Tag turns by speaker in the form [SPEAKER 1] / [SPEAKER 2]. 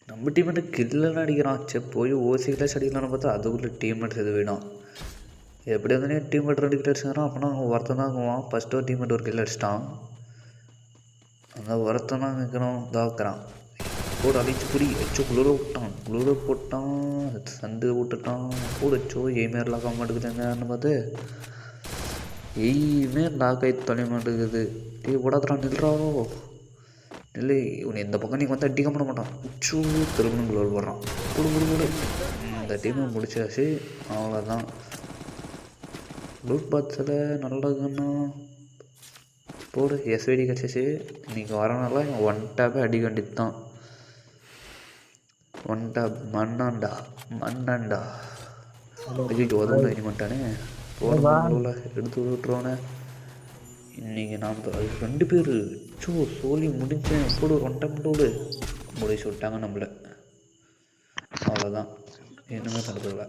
[SPEAKER 1] நம்ம டீம்மேட்டு கில்லெல்லாம் அடிக்கிறான். சரி போய் ஓசி கிளாஸ் அடிக்கலான்னு பார்த்தா அதுக்குள்ளே டீம்மேட்ஸ் எது வேணும். எப்படி வந்தோடனே டீம்மேட் 2 கில் அடிச்சாங்கன்னா அப்படின்னா அவங்க ஒருத்தன் தான் ஆகுவான். ஃபஸ்ட்டு ஒரு டீம்மேட் 1 கில் அடிச்சிட்டான். அந்த ஒருத்தன் தான் நிற்கணும் தாக்குறான். போடு அழிச்சு புடி வச்சோ குளிர போட்டான் சந்து விட்டுட்டான். போடு வச்சோ எய்மேர் லாக் ஆக மாட்டேங்குதுன்னு பார்த்து எய்மே லாக் ஆகி தொலைய மாட்டேங்குது. ஓடாதுறான் நில்றாவோ இல்லை இவன் எந்த பக்கம் நீங்கள் வந்து அடிக்க பண்ண மாட்டான். உச்சோ திருமணம் குளோல் போடுறான். போடு இந்த டீமை முடிச்சாச்சு. அவ்வளோதான். லூட் பாக்ஸில் நல்லதுன்னா போடு எஸ்ஐடி கிடச்சிச்சு. இன்றைக்கி வரனால 1 டேப்பே அடிக்க வேண்டியது தான். 1 டேப் மண்ணாண்டா ஐயோ அதுவும் இனி மாட்டானே போட எடுத்து விட்டுருவானே. இன்றைக்கி நாம் 2 பேர் சோலி முடிஞ்சேன். போடு 1 டேப் விடு முடிச்சு விட்டாங்க நம்மளை. அவ்வளோதான். இன்னுமே கண்டுக்கல.